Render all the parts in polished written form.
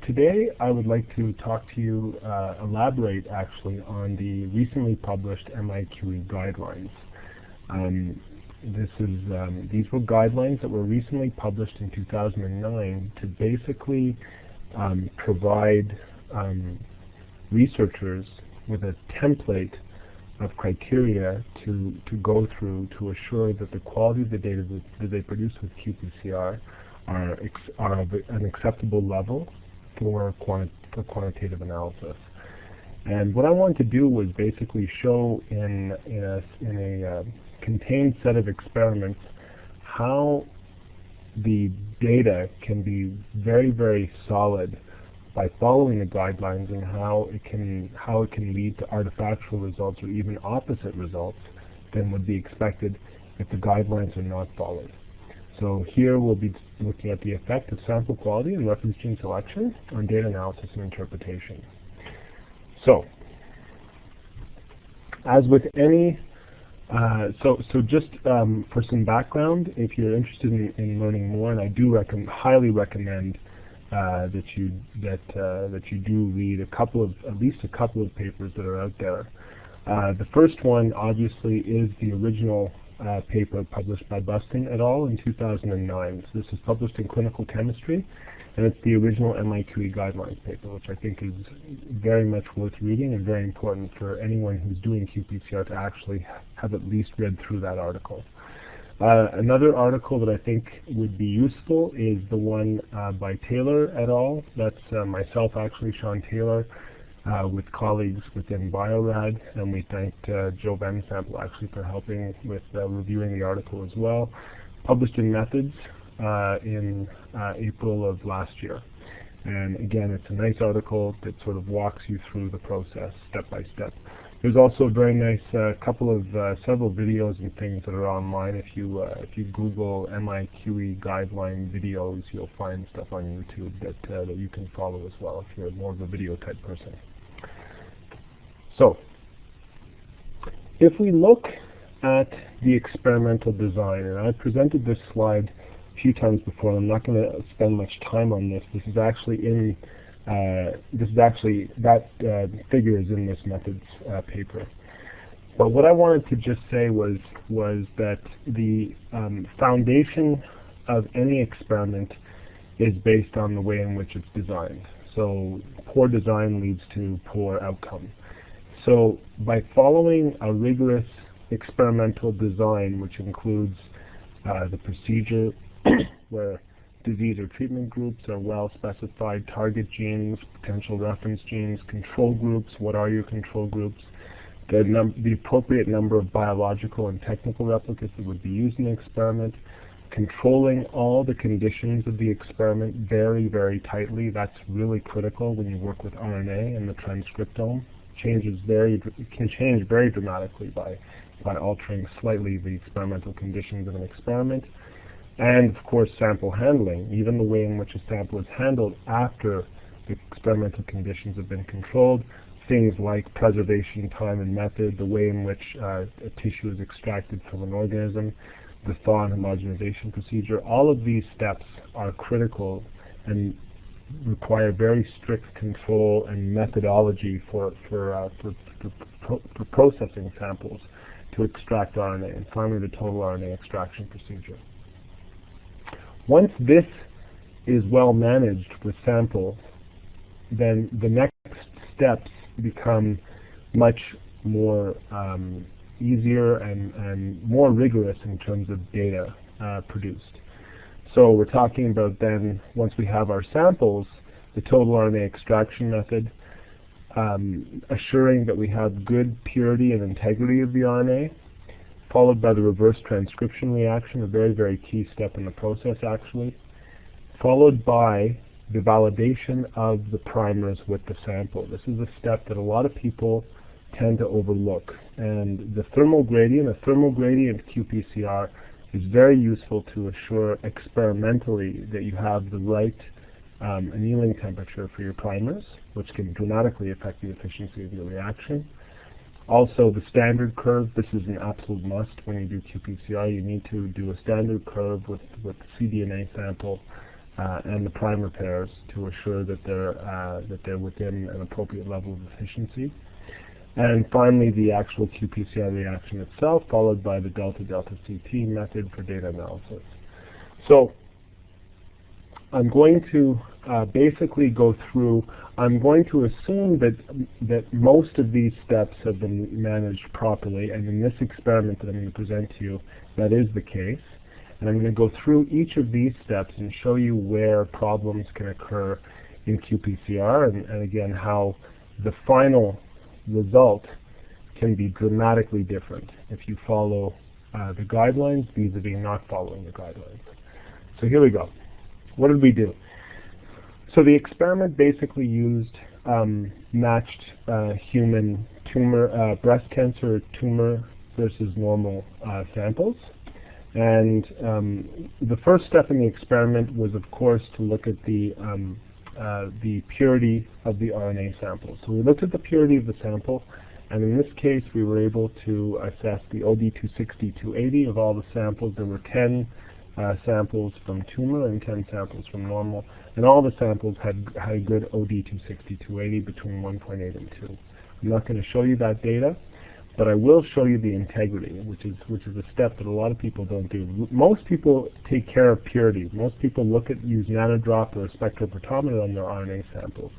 today I would like to talk to you, elaborate actually, on the recently published MIQE Guidelines. These were guidelines that were recently published in 2009 to basically provide researchers with a template of criteria to go through to assure that the quality of the data that they produce with qPCR are of an acceptable level for quantitative analysis. And what I wanted to do was basically show in a contained set of experiments how the data can be very, very solid by following the guidelines, and how it can lead to artifactual results or even opposite results than would be expected if the guidelines are not followed. So here we'll be looking at the effect of sample quality and reference gene selection on data analysis and interpretation. So, as with any, just for some background, if you're interested in learning more, and I do highly recommend that you do read at least a couple of papers that are out there. The first one, obviously, is the original paper published by Buston et al. In 2009. So this is published in Clinical Chemistry, and it's the original MIQE Guidelines paper, which I think is very much worth reading and very important for anyone who's doing qPCR to actually have at least read through that article. Another article that I think would be useful is the one by Taylor et al. That's myself, actually, Sean Taylor, with colleagues within Bio-Rad, and we thanked Joe Van Sample actually for helping with reviewing the article as well. Published in Methods in April of last year. And again, it's a nice article that sort of walks you through the process step by step. There's also a very nice several videos and things that are online. If you Google MIQE Guideline videos, you'll find stuff on YouTube that you can follow as well if you're more of a video type person. So, if we look at the experimental design, and I've presented this slide a few times before, and I'm not going to spend much time on this. This is actually that figure is in this Methods paper. But what I wanted to just say was that the foundation of any experiment is based on the way in which it's designed. So poor design leads to poor outcome. So by following a rigorous experimental design, which includes the procedure where disease or treatment groups are well specified, target genes, potential reference genes, control groups, what are your control groups, the appropriate number of biological and technical replicates that would be used in the experiment, controlling all the conditions of the experiment very, very tightly. That's really critical when you work with RNA and the transcriptome. It can change very dramatically by altering slightly the experimental conditions of an experiment. And of course, sample handling, even the way in which a sample is handled after the experimental conditions have been controlled, things like preservation time and method, the way in which a tissue is extracted from an organism, the thaw and homogenization procedure, all of these steps are critical and require very strict control and methodology for processing samples to extract RNA, and finally the total RNA extraction procedure. Once this is well managed with samples, then the next steps become much more easier and more rigorous in terms of data produced. So we're talking about then, once we have our samples, the total RNA extraction method, assuring that we have good purity and integrity of the RNA, followed by the reverse transcription reaction, a very, very key step in the process actually, followed by the validation of the primers with the sample. This is a step that a lot of people tend to overlook. And the thermal gradient, a thermal gradient qPCR, is very useful to assure experimentally that you have the right annealing temperature for your primers, which can dramatically affect the efficiency of your reaction. Also, the standard curve, this is an absolute must when you do qPCR. You need to do a standard curve with the cDNA sample and the primer pairs to assure that they're within an appropriate level of efficiency. And finally, the actual qPCR reaction itself, followed by the delta-delta CT method for data analysis. So I'm going to basically go through, I'm going to assume that most of these steps have been managed properly, and in this experiment that I'm going to present to you, that is the case. And I'm going to go through each of these steps and show you where problems can occur in qPCR, and again, how the final result can be dramatically different if you follow the guidelines vis-a-vis not following the guidelines. So here we go. What did we do? So the experiment basically used matched human tumor, breast cancer tumor versus normal samples. And the first step in the experiment was, of course, to look at the purity of the RNA sample. So we looked at the purity of the sample, and in this case we were able to assess the OD260-280 of all the samples. There were 10 samples from tumor and 10 samples from normal, and all the samples had a good OD260-280 between 1.8 and 2. I'm not going to show you that data, but I will show you the integrity, which is a step that a lot of people don't do. Most people take care of purity. Most people use nanodrop or a spectrophotometer on their RNA samples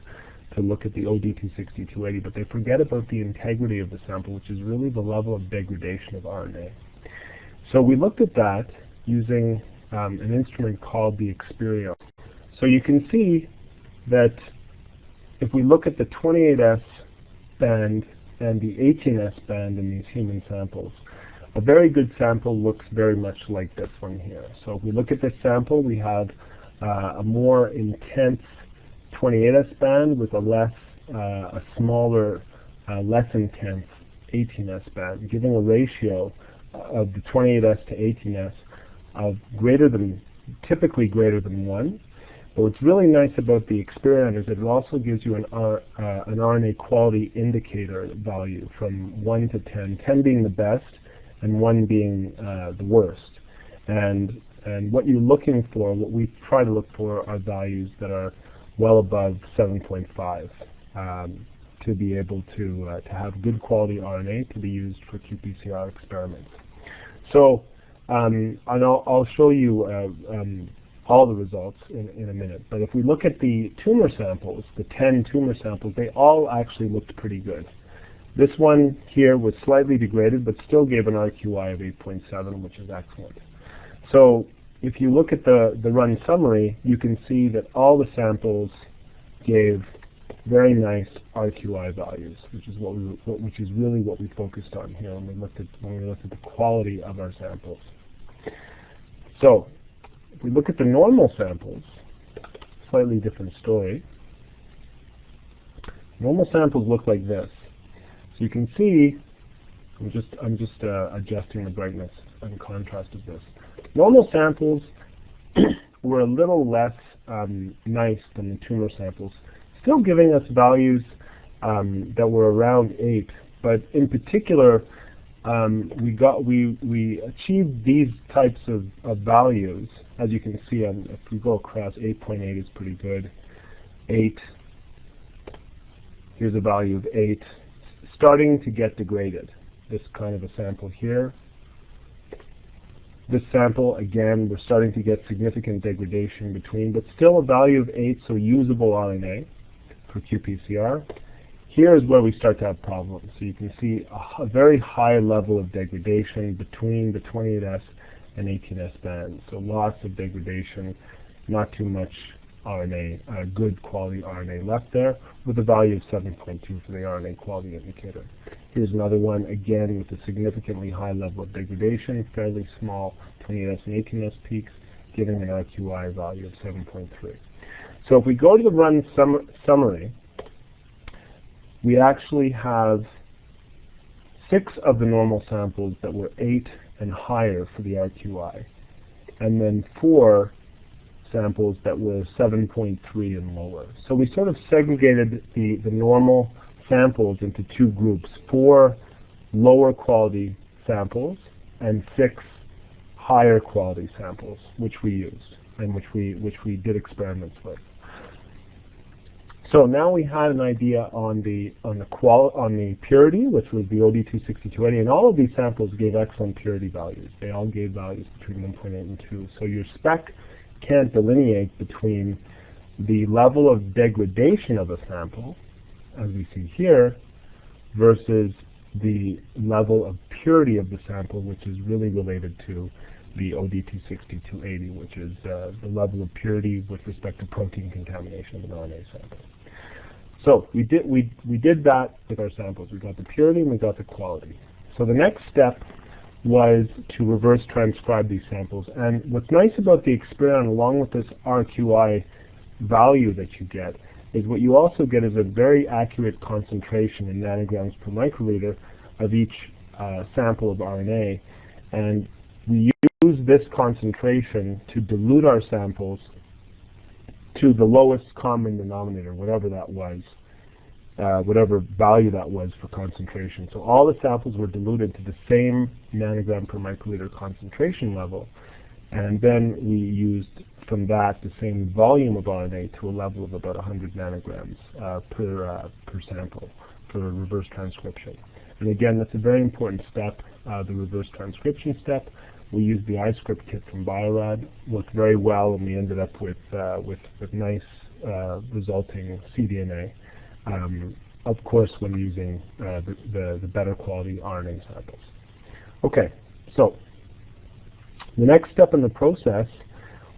to look at the OD260-280, but they forget about the integrity of the sample, which is really the level of degradation of RNA. So we looked at that using an instrument called the Experio. So you can see that if we look at the 28S band and the 18S band in these human samples, a very good sample looks very much like this one here. So if we look at this sample, we have a more intense 28S band with a smaller, less intense 18S band, giving a ratio of the 28S to 18S of typically greater than 1. But what's really nice about the experiment is that it also gives you an RNA quality indicator value from 1 to 10, 10 being the best and 1 being the worst. And what you're looking for, what we try to look for, are values that are well above 7.5 to be able to have good quality RNA to be used for qPCR experiments. So and I'll show you all the results in a minute. But if we look at the tumor samples, the 10 tumor samples, they all actually looked pretty good. This one here was slightly degraded, but still gave an RQI of 8.7, which is excellent. So if you look at the run summary, you can see that all the samples gave very nice RQI values, which is really what we focused on here when we looked at the quality of our samples. So if we look at the normal samples, slightly different story. Normal samples look like this. So you can see, I'm just adjusting the brightness and contrast of this. Normal samples were a little less nice than the tumor samples, still giving us values that were around 8, but in particular, we achieved these types of values. As you can see, if we go across, 8.8 is pretty good. 8, here's a value of 8, starting to get degraded. This kind of a sample here. This sample, again, we're starting to get significant degradation between, but still a value of 8, so usable RNA for qPCR. Here is where we start to have problems. So you can see a very high level of degradation between the 28S and 18S bands. So lots of degradation, not too much RNA, good quality RNA left there, with a value of 7.2 for the RNA quality indicator. Here's another one, again, with a significantly high level of degradation, fairly small 28S and 18S peaks, giving an RQI value of 7.3. So if we go to the run summary, we actually have 6 of the normal samples that were 8 and higher for the RQI, and then 4 samples that were 7.3 and lower. So we sort of segregated the normal samples into 2 groups, 4 lower quality samples and 6 higher quality samples, which we used. and which we did experiments with. So now we had an idea on the purity, which was the OD26280, and all of these samples gave excellent purity values. They all gave values between 1.8 and 2. So your spec can't delineate between the level of degradation of a sample, as we see here, versus the level of purity of the sample, which is really related to the OD26280, which is the level of purity with respect to protein contamination of an RNA sample. So we did that with our samples. We got the purity and we got the quality. So the next step was to reverse transcribe these samples. And what's nice about the experiment, along with this RQI value that you get, is what you also get is a very accurate concentration in nanograms per microliter of each sample of RNA. And we use this concentration to dilute our samples to the lowest common denominator, whatever that was, whatever value that was for concentration. So all the samples were diluted to the same nanogram per microliter concentration level, and then we used from that the same volume of RNA to a level of about 100 nanograms per sample for reverse transcription. And again, that's a very important step, the reverse transcription step. We used the iScript kit from Bio-Rad, worked very well, and we ended up with nice resulting cDNA. Of course, when using the better quality RNA samples. Okay, so the next step in the process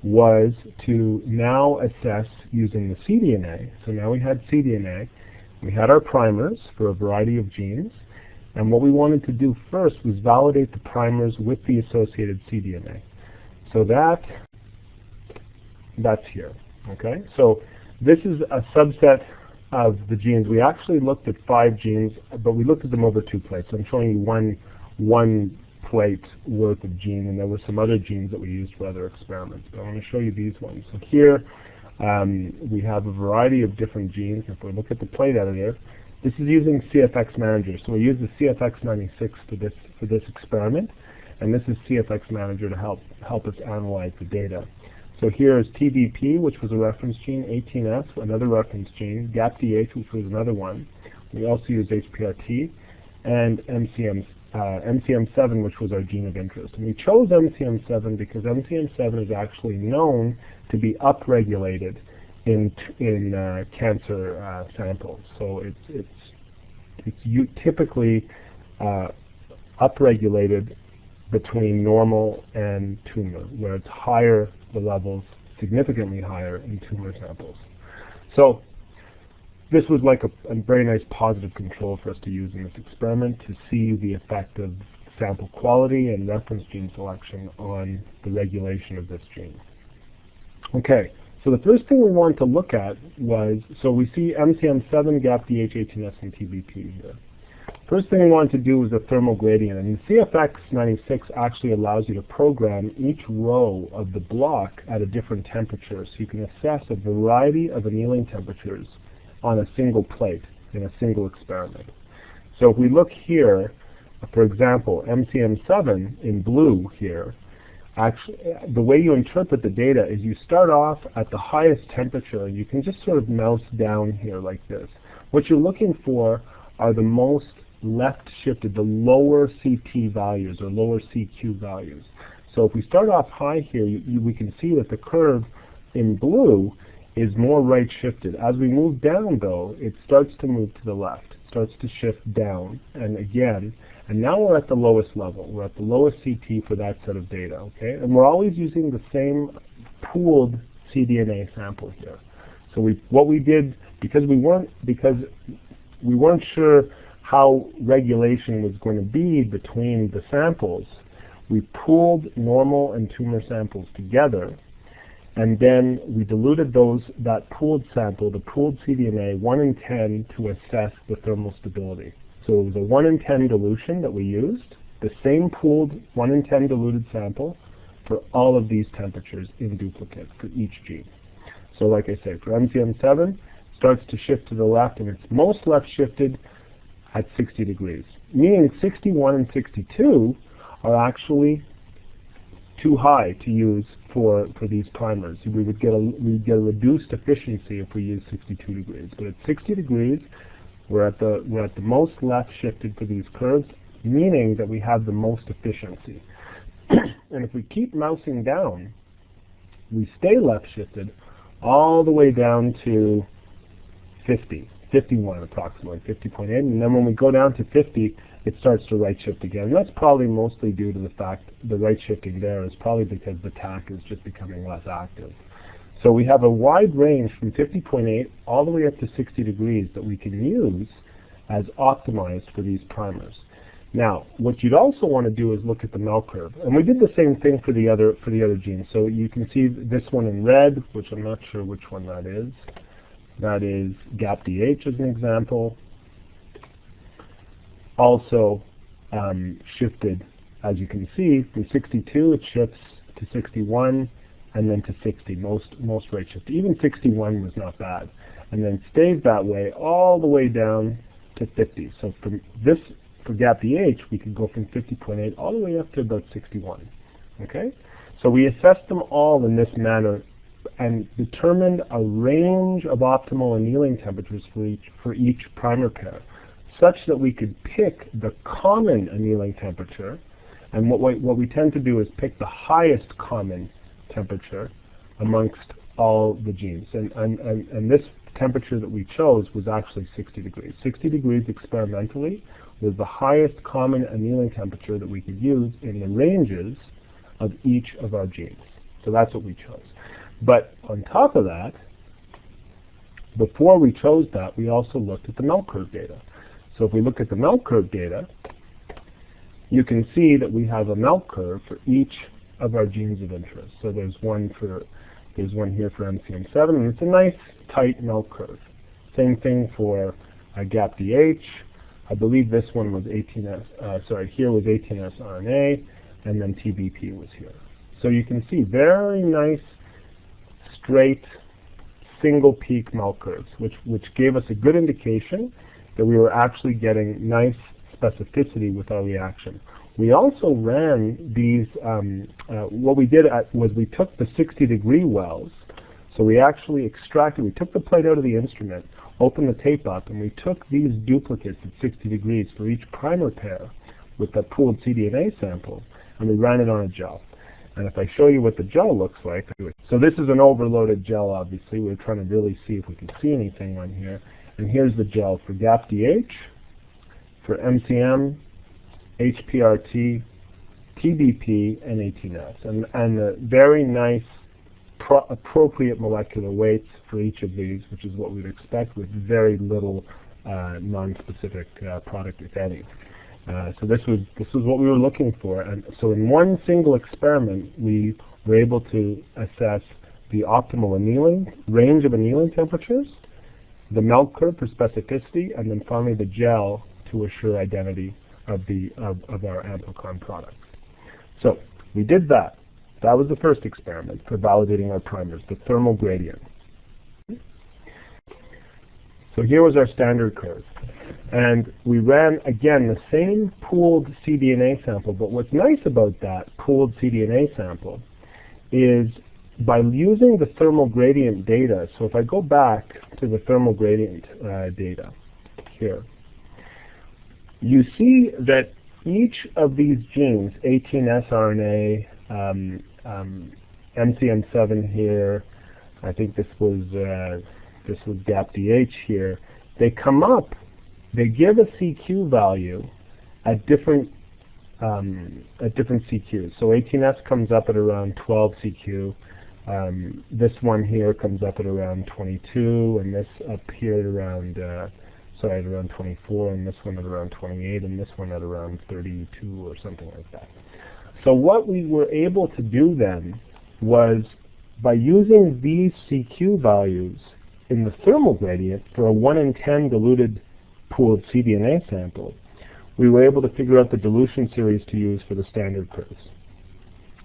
was to now assess using the cDNA. So now we had cDNA, we had our primers for a variety of genes, and what we wanted to do first was validate the primers with the associated cDNA. So that's here, okay? So this is a subset of the genes. We actually looked at 5 genes, but we looked at them over 2 plates. So I'm showing you one plate worth of gene, and there were some other genes that we used for other experiments. But I want to show you these ones. So here we have a variety of different genes. If we look at the plate editor, this is using CFX Manager. So we use the CFX96 for this experiment, and this is CFX Manager to help us analyze the data. So here is TDP, which was a reference gene, 18S, another reference gene, GAPDH, which was another one. We also used HPRT, and MCM7, which was our gene of interest. And we chose MCM7 because MCM7 is actually known to be upregulated in cancer samples. So it's typically upregulated between normal and tumor, where it's higher, the levels significantly higher in tumor samples. So this was like a very nice positive control for us to use in this experiment to see the effect of sample quality and reference gene selection on the regulation of this gene. Okay, so the first thing we wanted to look at was, so we see MCM7, GAPDH, 18S, and TBP here. First thing we wanted to do was a thermal gradient, and the CFX96 actually allows you to program each row of the block at a different temperature, so you can assess a variety of annealing temperatures on a single plate in a single experiment. So if we look here, for example, MCM7 in blue here, actually, the way you interpret the data is you start off at the highest temperature, and you can just sort of mouse down here like this. What you're looking for are the most left shifted, the lower CT values or lower CQ values. So if we start off high here, we can see that the curve in blue is more right shifted. As we move down though, it starts to move to the left. It starts to shift down and again, and now we're at the lowest level. We're at the lowest CT for that set of data, okay? And we're always using the same pooled cDNA sample here. So what we did, because we weren't sure how regulation was going to be between the samples, we pooled normal and tumor samples together, and then we diluted that pooled sample, the pooled cDNA, 1 in 10 to assess the thermal stability. So it was a 1 in 10 dilution that we used, the same pooled 1 in 10 diluted sample for all of these temperatures in duplicate for each gene. So like I said, for MCM7, starts to shift to the left, and it's most left shifted at 60 degrees, meaning 61 and 62 are actually too high to use for these primers. We would get a reduced efficiency if we use 62 degrees. But at 60 degrees, we're at the most left shifted for these curves, meaning that we have the most efficiency. And if we keep mousing down, we stay left shifted all the way down to 51 approximately, 50.8, and then when we go down to 50, it starts to right shift again. And that's probably mostly due to the fact the right shifting there is probably because the tack is just becoming less active. So we have a wide range from 50.8 all the way up to 60 degrees that we can use as optimized for these primers. Now, what you'd also want to do is look at the MEL curve. And we did the same thing for the other genes. So you can see this one in red, which I'm not sure which one that is. That is GAPDH as an example. Also shifted, as you can see, from 62 it shifts to 61 and then to 60, most right shift. Even 61 was not bad. And then stays that way all the way down to 50. So from this, for GAPDH, we could go from 50.8 all the way up to about 61. Okay? So we assessed them all in this manner and determined a range of optimal annealing temperatures for each primer pair, such that we could pick the common annealing temperature, and what we tend to do is pick the highest common temperature amongst all the genes. And this temperature that we chose was actually 60 degrees. 60 degrees experimentally was the highest common annealing temperature that we could use in the ranges of each of our genes. So that's what we chose. But on top of that, before we chose that, we also looked at the MEL curve data. So if we look at the MEL curve data, you can see that we have a MEL curve for each of our genes of interest. So there's one here for MCM7, and it's a nice tight MEL curve. Same thing for GAPDH. I believe this one was 18S. Here was 18S RNA, and then TBP was here. So you can see very nice, straight, single peak MEL curves, which gave us a good indication that we were actually getting nice specificity with our reaction. We also ran these, what we did was we took the 60-degree wells, so we actually extracted, we took the plate out of the instrument, opened the tape up, and we took these duplicates at 60 degrees for each primer pair with that pooled cDNA sample, and we ran it on a gel. And if I show you what the gel looks like, so this is an overloaded gel, obviously. We're trying to really see if we can see anything on here. And here's the gel for GAPDH, for MCM, HPRT, TBP, and 18S. And the very nice, appropriate molecular weights for each of these, which is what we'd expect with very little non-specific product, if any. So this was what we were looking for. And so in one single experiment, we were able to assess the optimal annealing, range of annealing temperatures, the MEL curve for specificity, and then finally the gel to assure identity of our amplicon products. So we did that. That was the first experiment for validating our primers, the thermal gradient. So here was our standard curve. And we ran, again, the same pooled cDNA sample, but what's nice about that pooled cDNA sample is by using the thermal gradient data, so if I go back to the thermal gradient data here, you see that each of these genes, 18S RNA, MCM7 here, I think this was GAPDH here, they come up, they give a CQ value at different CQs. So 18S comes up at around 12 CQ. This one here comes up at around 22, and this up here at around, at around 24, and this one at around 28, and this one at around 32 or something like that. So what we were able to do then was, by using these CQ values in the thermal gradient for a 1 in 10 diluted pooled cDNA sample, we were able to figure out the dilution series to use for the standard curves.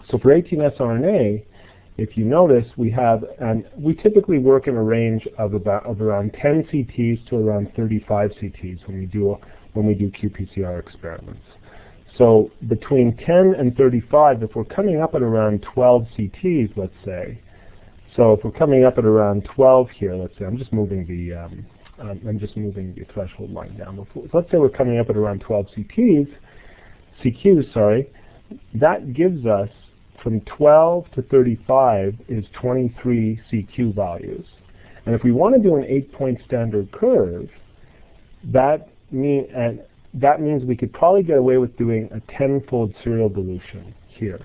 So for 18S RNA, if you notice, we typically work in a range of around 10 CTs to around 35 CTs when we do qPCR experiments. So between 10 and 35, if we're coming up at around 12 CTs, let's say, so if we're coming up at around 12 here, let's say, I'm just moving the threshold line down. So let's say we're coming up at around 12 CQs, sorry, that gives us from 12 to 35 is 23 CQ values. And if we want to do an 8-point standard curve, that means we could probably get away with doing a 10-fold serial dilution here,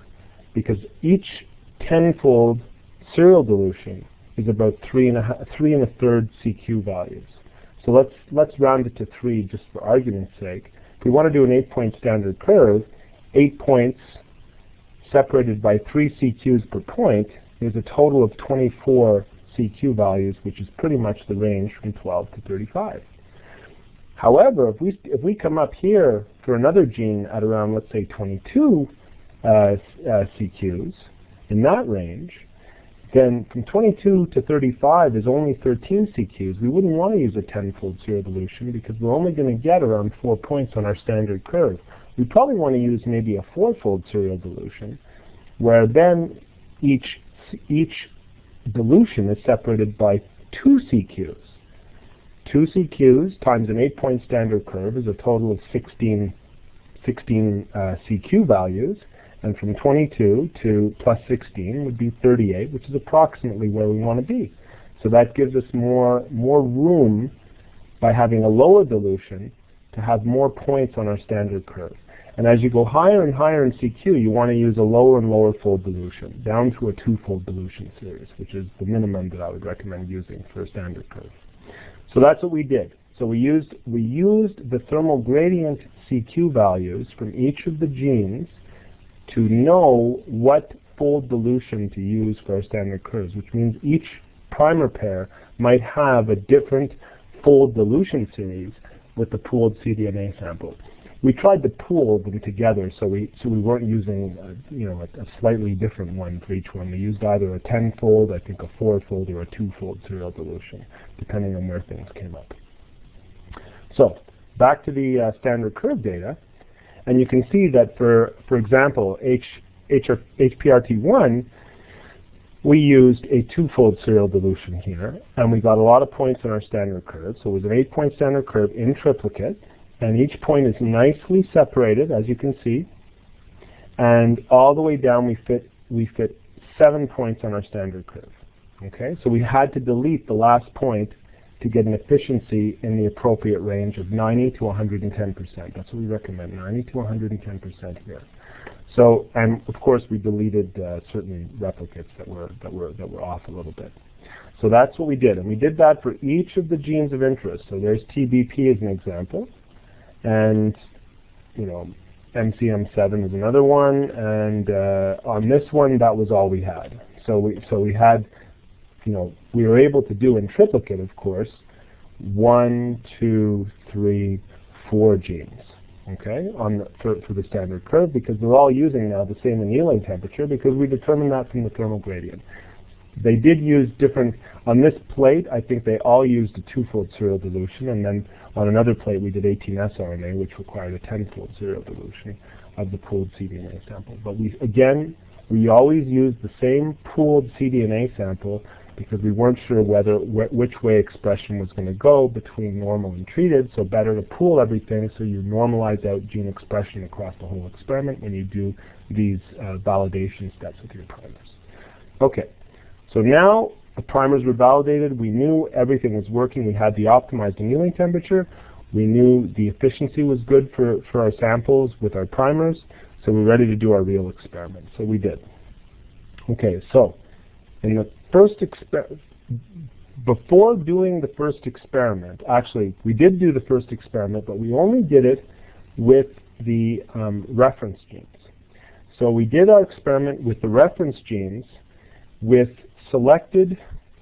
because each 10-fold serial dilution is about 3 1/3 CQ values. So let's round it to 3 just for argument's sake. If we want to do an 8-point standard curve, 8 points separated by 3 CQs per point is a total of 24 CQ values, which is pretty much the range from 12 to 35. However, if we come up here for another gene at around, let's say, 22 CQs in that range, then from 22 to 35 is only 13 CQs. We wouldn't want to use a 10-fold serial dilution because we're only going to get around 4 points on our standard curve. We probably want to use maybe a 4-fold serial dilution, where then each dilution is separated by 2 CQs. 2 CQs times an 8-point standard curve is a total of 16 CQ values, and from 22 to plus 16 would be 38, which is approximately where we want to be. So that gives us more room by having a lower dilution to have more points on our standard curve. And as you go higher and higher in CQ, you want to use a lower and lower fold dilution, down to a 2-fold dilution series, which is the minimum that I would recommend using for a standard curve. So that's what we did. So we used the thermal gradient CQ values from each of the genes to know what fold dilution to use for our standard curves, which means each primer pair might have a different fold dilution series with the pooled cDNA sample. We tried to pool them together, so we weren't using a slightly different one for each one. We used either a 10-fold, I think a 4-fold, or a 2-fold serial dilution, depending on where things came up. So back to the standard curve data, and you can see that for example, HPRT1, we used a 2-fold serial dilution here, and we got a lot of points on our standard curve. So it was an 8-point standard curve in triplicate, and each point is nicely separated, as you can see, and all the way down we fit 7 points on our standard curve. Okay, so we had to delete the last point to get an efficiency in the appropriate range of 90 to 110%. That's what we recommend, 90 to 110% here. So, and of course we deleted certain replicates that were off a little bit. So that's what we did, and we did that for each of the genes of interest. So there's TBP as an example, and MCM7 is another one, and on this one that was all we had. So we had, we were able to do in triplicate, of course, 1, 2, 3, 4 genes. Okay, for the standard curve, because they're all using now the same annealing temperature, because we determined that from the thermal gradient. They did use different, on this plate I think they all used a 2-fold serial dilution, and then on another plate we did 18S RNA, which required a 10-fold serial dilution of the pooled cDNA sample. But we always used the same pooled cDNA sample because we weren't sure which way expression was going to go between normal and treated, so better to pool everything so you normalize out gene expression across the whole experiment when you do these validation steps with your primers. Okay, so now the primers were validated. We knew everything was working. We had the optimized annealing temperature. We knew the efficiency was good for our samples with our primers, so we're ready to do our real experiment. So we did. Okay, so in the first before doing the first experiment, actually we did do the first experiment, but we only did it with the reference genes. So we did our experiment with the reference genes with selected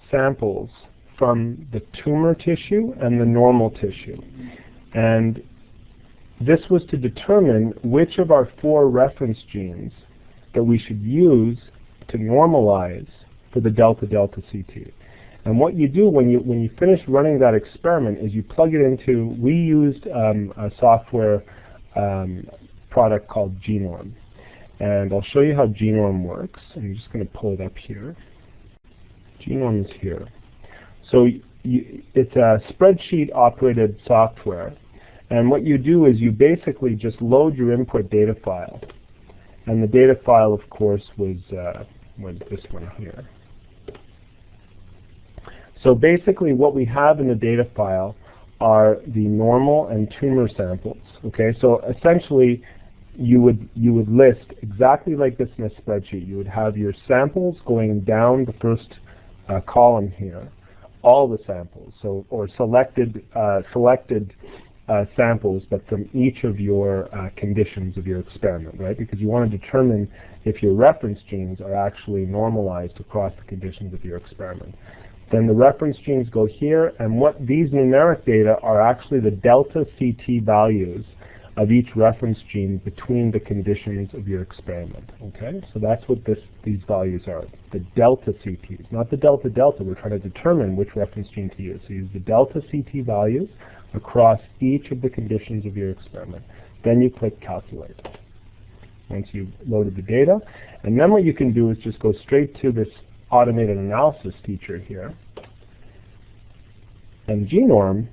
samples from the tumor tissue and the normal tissue. And this was to determine which of our 4 reference genes that we should use to normalize for the delta-delta CT. And what you do when you finish running that experiment is you plug it into, we used a software product called Genome. And I'll show you how Genome works. I'm just going to pull it up here. Genome is here. So it's a spreadsheet-operated software. And what you do is you basically just load your input data file. And the data file, of course, was this one here. So basically what we have in the data file are the normal and tumor samples. Okay, so essentially you would list exactly like this in a spreadsheet. You would have your samples going down the first column here, all the samples, so or selected samples, but from each of your conditions of your experiment, right? Because you want to determine if your reference genes are actually normalized across the conditions of your experiment. Then the reference genes go here, and what these numeric data are actually the delta CT values of each reference gene between the conditions of your experiment. Okay, so that's what these values are, the delta CTs, not the delta delta. We're trying to determine which reference gene to use. So use the delta CT values across each of the conditions of your experiment. Then you click Calculate once you've loaded the data. And then what you can do is just go straight to this automated analysis feature here. And Genome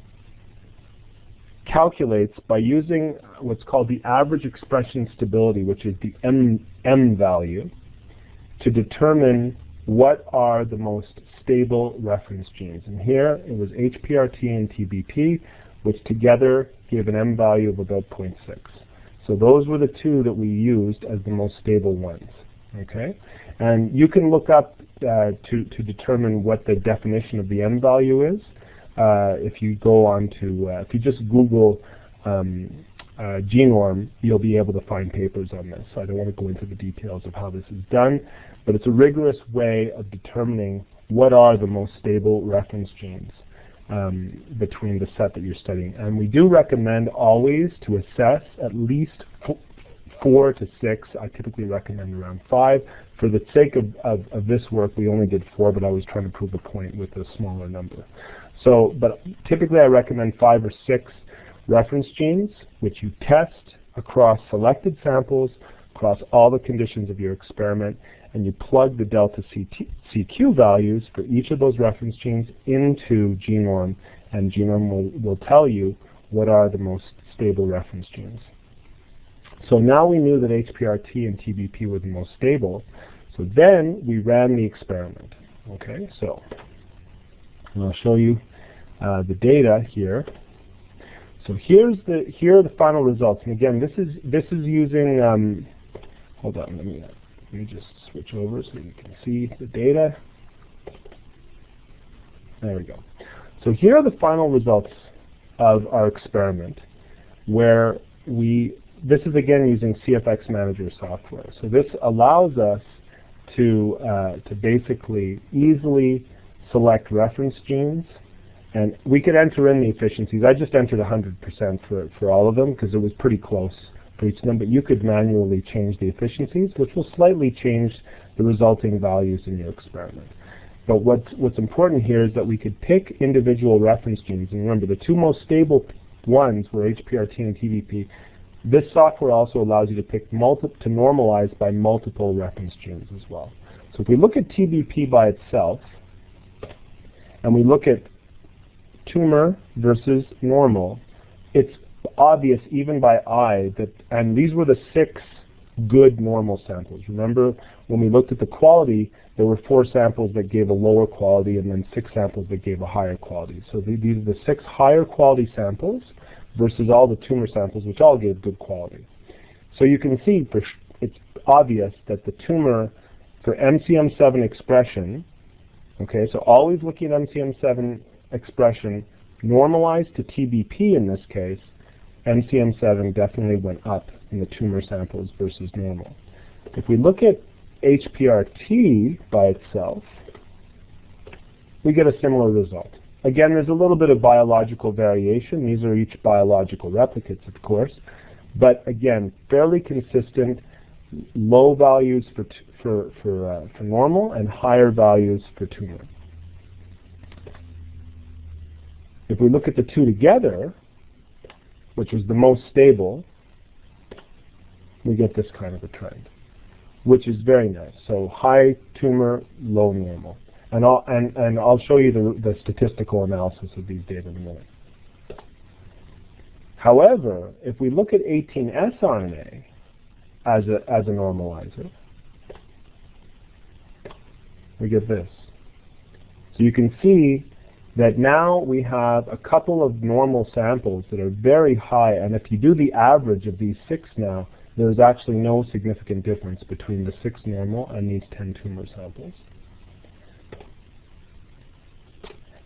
calculates by using what's called the average expression stability, which is the M value, to determine what are the most stable reference genes. And here it was HPRT and TBP, which together give an M value of about 0.6. So those were the two that we used as the most stable ones. Okay, and you can look up to determine what the definition of the M value is. If you go on to, if you just Google Genome, you'll be able to find papers on this. So I don't want to go into the details of how this is done, but it's a rigorous way of determining what are the most stable reference genes between the set that you're studying. And we do recommend always to assess at least 4 to 6. I typically recommend around 5. For the sake of this work, we only did 4, but I was trying to prove a point with a smaller number. So, but typically I recommend 5 or 6 reference genes, which you test across selected samples, across all the conditions of your experiment, and you plug the delta CQ values for each of those reference genes into Genome, and Genome will tell you what are the most stable reference genes. So now we knew that HPRT and TBP were the most stable. So then we ran the experiment. Okay, so I'll show you the data here. So here are the final results. And again, this is using. Hold on, let me just switch over so you can see the data. There we go. So here are the final results of our experiment, where this is again using CFX Manager software. So this allows us to basically easily select reference genes, and we could enter in the efficiencies. I just entered 100% for all of them because it was pretty close for each of them, but you could manually change the efficiencies, which will slightly change the resulting values in your experiment. But what's important here is that we could pick individual reference genes, and remember the two most stable ones were HPRT and TBP. This software also allows you to pick to normalize by multiple reference genes as well. So if we look at TBP by itself, and we look at tumor versus normal, it's obvious even by eye that, and these were the 6 good normal samples. Remember when we looked at the quality, there were 4 samples that gave a lower quality and then 6 samples that gave a higher quality. So these are the 6 higher quality samples versus all the tumor samples, which all gave good quality. So you can see it's obvious that the tumor for MCM7 expression, okay, so always looking at MCM7 expression normalized to TBP in this case, MCM7 definitely went up in the tumor samples versus normal. If we look at HPRT by itself, we get a similar result. Again, there's a little bit of biological variation. These are each biological replicates, of course, but again, fairly consistent, low values for normal and higher values for tumor. If we look at the two together, which was the most stable, we get this kind of a trend, which is very nice. So high tumor, low normal. And I'll show you the statistical analysis of these data in a minute. However, if we look at 18S RNA as a normalizer, we get this. So you can see that now we have a couple of normal samples that are very high, and if you do the average of these 6 now, there's actually no significant difference between the 6 normal and these 10 tumor samples.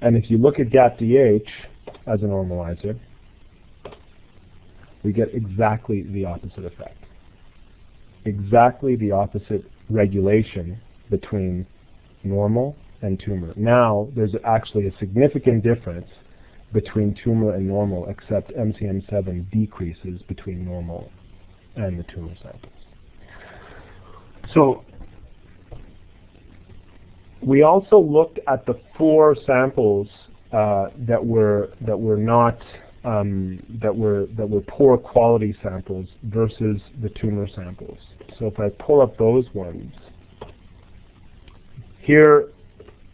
And if you look at GAPDH as a normalizer, we get exactly the opposite effect. Exactly the opposite regulation between normal and tumor. Now, there's actually a significant difference between tumor and normal, except MCM7 decreases between normal and the tumor samples. So, we also looked at the 4 samples that were poor quality samples versus the tumor samples. So if I pull up those ones, here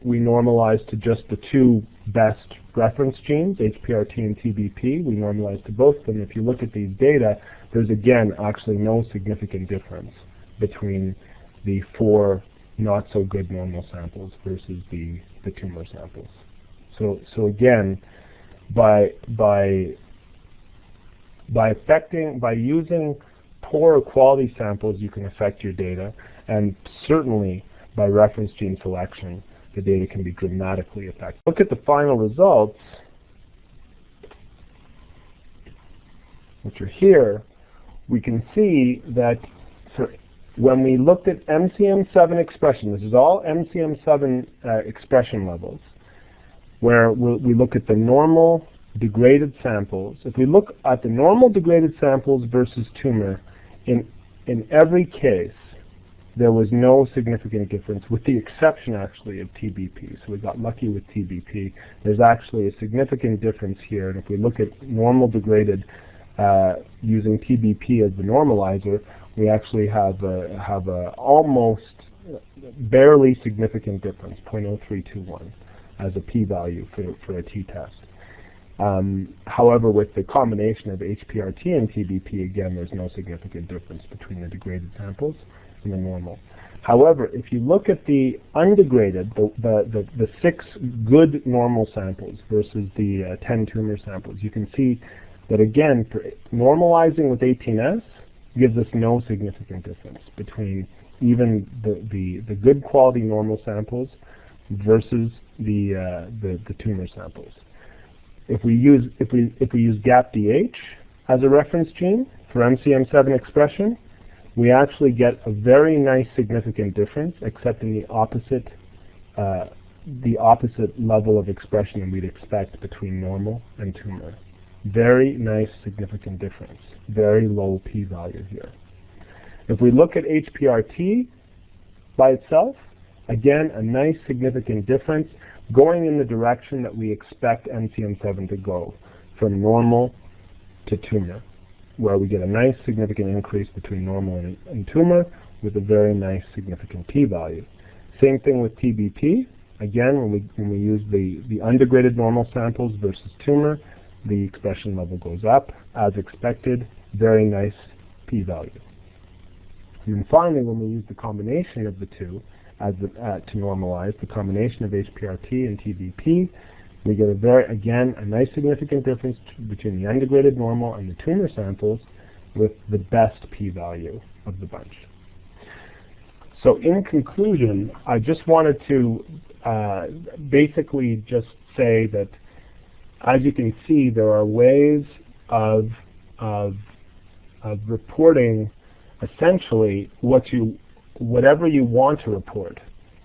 we normalized to just the 2 best reference genes, HPRT and TBP. We normalized to both of them. If you look at these data, there's again actually no significant difference between the 4 not so good normal samples versus the tumor samples. So again, by using poorer quality samples, you can affect your data, and certainly by reference gene selection, the data can be dramatically affected. Look at the final results, which are here. We can see that when we looked at MCM7 expression, this is all MCM7 expression levels, where we look at the normal degraded samples. If we look at the normal degraded samples versus tumor, in every case, there was no significant difference, with the exception actually of TBP. So we got lucky with TBP. There's actually a significant difference here, and if we look at normal degraded using TBP as the normalizer, we actually have a almost barely significant difference, 0.0321, as a p-value for a t-test. However, with the combination of HPRT and TBP, again, there's no significant difference between the degraded samples and the normal. However, if you look at the undegraded, the 6 good normal samples versus the 10 tumor samples, you can see that again, for normalizing with 18S gives us no significant difference between even the good quality normal samples versus the tumor samples. If we use GAPDH as a reference gene for MCM7 expression, we actually get a very nice significant difference, except in the opposite level of expression than we'd expect between normal and tumor. Very nice significant difference. Very low p-value here. If we look at HPRT by itself, again, a nice significant difference going in the direction that we expect MCM7 to go, from normal to tumor, where we get a nice significant increase between normal and tumor with a very nice significant p-value. Same thing with TBP. Again, when we use the undegraded normal samples versus tumor, the expression level goes up as expected. Very nice p-value. And then finally, when we use the combination of the two to normalize, the combination of HPRT and TBP, we get a nice significant difference between the undegraded normal and the tumor samples with the best p-value of the bunch. So in conclusion, I just wanted to basically just say that, as you can see, there are ways of reporting essentially whatever you want to report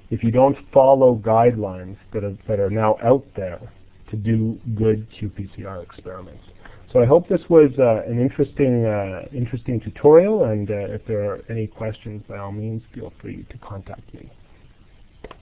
if you don't follow guidelines that are now out there to do good qPCR experiments. So I hope this was an interesting tutorial, and if there are any questions, by all means, feel free to contact me.